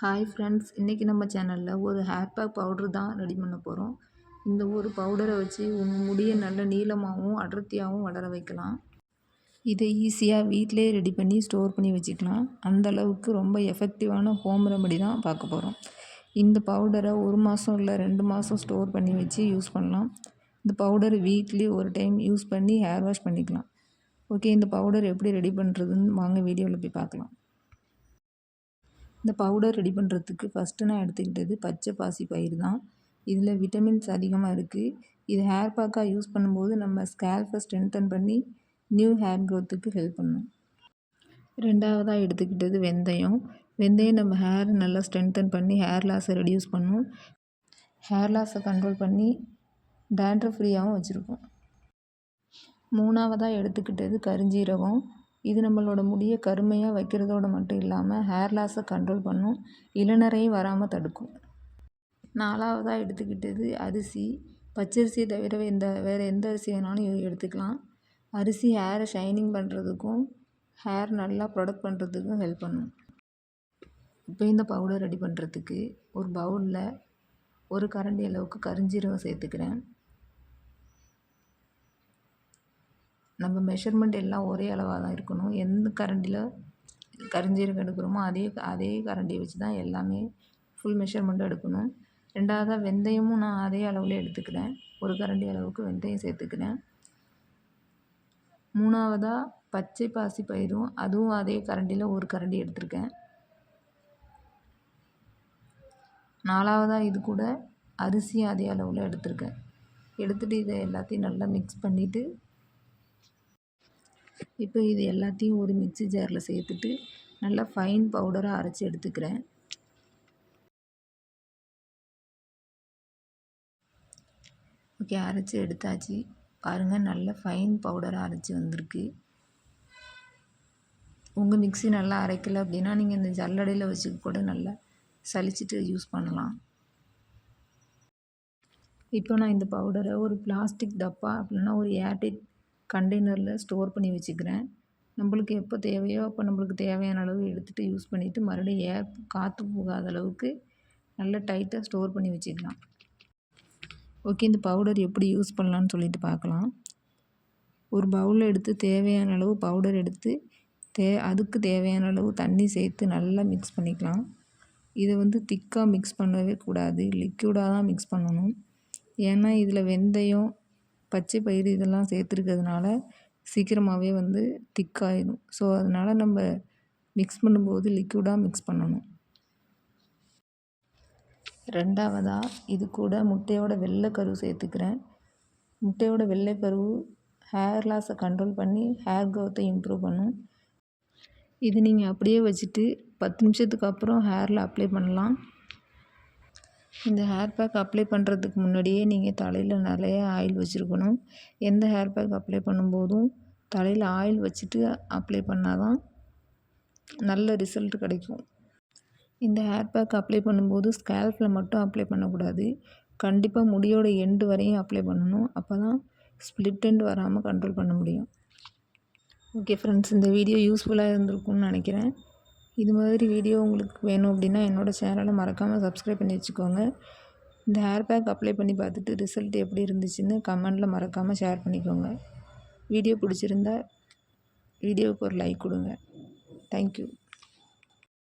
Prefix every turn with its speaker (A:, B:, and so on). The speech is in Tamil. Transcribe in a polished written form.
A: ஹாய் ஃப்ரெண்ட்ஸ், இன்றைக்கி நம்ம சேனலில் ஒரு ஹேர் பேக் பவுட்ரு தான் ரெடி பண்ண போகிறோம். இந்த ஒரு பவுடரை வச்சு உங்கள் முடியை நல்ல நீளமாகவும் அடர்த்தியாகவும் வளர வைக்கலாம். இதை ஈஸியாக வீட்டிலே ரெடி பண்ணி ஸ்டோர் பண்ணி வச்சுக்கலாம். அந்தளவுக்கு ரொம்ப எஃபெக்டிவான ஹோம் ரெமெடி தான் பார்க்க போகிறோம். இந்த பவுடரை 1 மாதம் இல்லை 2 மாதம் ஸ்டோர் பண்ணி வச்சு யூஸ் பண்ணலாம். இந்த பவுடர் வீக்லி ஒரு டைம் யூஸ் பண்ணி ஹேர் வாஷ் பண்ணிக்கலாம். ஓகே, இந்த பவுடர் எப்படி ரெடி பண்ணுறதுன்னு வாங்க வீடியோவில் போய் பார்க்கலாம். இந்த பவுடர் ரெடி பண்ணுறதுக்கு ஃபஸ்ட்டு நான் எடுத்துக்கிட்டது பச்சை பாசி பயிறு தான். இதில் விட்டமின்ஸ் அதிகமாக இருக்குது. இது ஹேர் பேக்காக யூஸ் பண்ணும்போது நம்ம ஸ்கேல்பை ஸ்ட்ரென்தன் பண்ணி நியூ ஹேர் க்ரோத்துக்கு ஹெல்ப் பண்ணும். ரெண்டாவதாக எடுத்துக்கிட்டது வெந்தயம். வெந்தயம் நம்ம ஹேர் நல்லா ஸ்ட்ரென்தன் பண்ணி ஹேர் லாஸை ரெடியூஸ் பண்ணும். ஹேர் லாஸை கண்ட்ரோல் பண்ணி டேண்ட்ரஃப் ஃப்ரீயாகவும் வச்சுருக்கோம். மூணாவதாக எடுத்துக்கிட்டது கருஞ்சீரகம். இது நம்மளோட முடியை கருமையாக வைக்கிறதோடு மட்டும் இல்லாமல் ஹேர் லாஸை கண்ட்ரோல் பண்ணும், இளநரையும் வராமல் தடுக்கும். நாலாவதாக எடுத்துக்கிட்டது அரிசி. பச்சரிசியை தவிர வேறு எந்த அரிசி வேணாலும் எடுத்துக்கலாம். அரிசி ஹேரை ஷைனிங் பண்ணுறதுக்கும் ஹேர் நல்லா ப்ரொடக்ட் பண்ணுறதுக்கும் ஹெல்ப் பண்ணும். இப்போ இந்த பவுடர் ரெடி பண்ணுறதுக்கு ஒரு பவுலில் 1 கரண்டி அளவுக்கு கருஞ்சீரகம் சேர்த்துக்கிறேன். நம்ம மெஷர்மெண்ட் எல்லாம் ஒரே அளவாக தான் இருக்கணும். எந்த கரண்டியில் கருஞ்சீரகம் எடுக்கிறோமோ அதே கரண்டியை வச்சு தான் எல்லாமே ஃபுல் மெஷர்மெண்ட்டும் எடுக்கணும். ரெண்டாவதாக வெந்தயமும் நான் அதே அளவில் எடுத்துக்கிறேன். 1 கரண்டி அளவுக்கு வெந்தயம் சேர்த்துக்கிறேன். மூணாவதாக பச்சை பாசி பயிரும் அதுவும் அதே கரண்டியில் 1 கரண்டி எடுத்திருக்கேன். நாலாவதாக இது கூட அரிசியும் அதே அளவில் எடுத்திருக்கேன். எடுத்துகிட்டு இதை எல்லாத்தையும் நல்லா மிக்ஸ் பண்ணிவிட்டு இப்போ இது எல்லாத்தையும் ஒரு மிக்ஸி ஜாரில் சேர்த்துட்டு நல்லா ஃபைன் பவுடராக அரைச்சி எடுத்துக்கிறேன். ஓகே, அரைச்சி எடுத்தாச்சு. பாருங்கள், நல்ல ஃபைன் பவுடராக அரைச்சி வந்திருக்கு. உங்கள் மிக்ஸி நல்லா அரைக்கலை அப்படின்னா நீங்கள் இந்த ஜல்லடையில் வச்சு கூட நல்லா சலிச்சிட்டு யூஸ் பண்ணலாம். இப்போ நான் இந்த பவுடரை ஒரு பிளாஸ்டிக் டப்பா அப்படின்னா ஒரு ஏர்டைட் கண்டெய்னரில் ஸ்டோர் பண்ணி வச்சுக்கிறேன். நம்மளுக்கு எப்போ தேவையோ அப்போ நம்மளுக்கு தேவையான அளவு எடுத்துகிட்டு யூஸ் பண்ணிவிட்டு மறுபடியும் காற்று போகாத அளவுக்கு நல்லா டைட்டாக ஸ்டோர் பண்ணி வச்சுக்கலாம். ஓகே, இந்த பவுடர் எப்படி யூஸ் பண்ணலான்னு சொல்லிட்டு பார்க்கலாம். ஒரு பவுலில் எடுத்து தேவையான அளவு பவுடர் எடுத்து அதுக்கு தேவையான அளவு தண்ணி சேர்த்து நல்லா மிக்ஸ் பண்ணிக்கலாம். இதை திக்காக மிக்ஸ் பண்ணவே கூடாது, லிக்யூடாக தான் மிக்ஸ் பண்ணணும். ஏன்னா இதில் வெந்தயம், பச்சை பயிறு இதெல்லாம் சேர்த்துருக்கிறதுனால சீக்கிரமாகவே திக்காயிடும். ஸோ அதனால் நம்ம மிக்ஸ் பண்ணும்போது லிக்யூடாக மிக்ஸ் பண்ணணும். ரெண்டாவதாக இது கூட முட்டையோட வெள்ளைக்கரு சேர்த்துக்கிறேன். முட்டையோட வெள்ளைக்கரு ஹேர் லாஸை கண்ட்ரோல் பண்ணி ஹேர் க்ரோத்தை இம்ப்ரூவ் பண்ணும். இது நீங்கள் அப்படியே வச்சுட்டு 10 நிமிஷத்துக்கு அப்புறம் ஹேரில் அப்ளை பண்ணலாம். இந்த ஹேர் பேக் அப்ளை பண்ணுறதுக்கு முன்னாடியே நீங்கள் தலையில் நிறைய ஆயில் வச்சுருக்கணும். எந்த ஹேர் பேக் அப்ளை பண்ணும்போதும் தலையில் ஆயில் வச்சுட்டு அப்ளை பண்ணால் தான் நல்ல ரிசல்ட் கிடைக்கும். இந்த ஹேர் பேக் அப்ளை பண்ணும்போது ஸ்கேல்பில் மட்டும் அப்ளை பண்ணக்கூடாது. கண்டிப்பாக முடியோட எண்டு வரையும் அப்ளை பண்ணணும். அப்போ தான் ஸ்ப்ளிட் எண்ட் வராமல் கண்ட்ரோல் பண்ண முடியும். ஓகே ஃப்ரெண்ட்ஸ், இந்த வீடியோ யூஸ்ஃபுல்லாக இருந்திருக்கும்னு நினைக்கிறேன். இது மாதிரி வீடியோ உங்களுக்கு வேணும் அப்படின்னா என்னோடய சேனலை மறக்காமல் சப்ஸ்கிரைப் பண்ணி வச்சுக்கோங்க. இந்த ஹேர் பேக் அப்ளை பண்ணி பார்த்துட்டு ரிசல்ட் எப்படி இருந்துச்சுன்னு கமெண்டில் மறக்காமல் ஷேர் பண்ணிக்கோங்க. வீடியோ பிடிச்சிருந்தா வீடியோவுக்கு ஒரு லைக் கொடுங்க. தேங்க்யூ.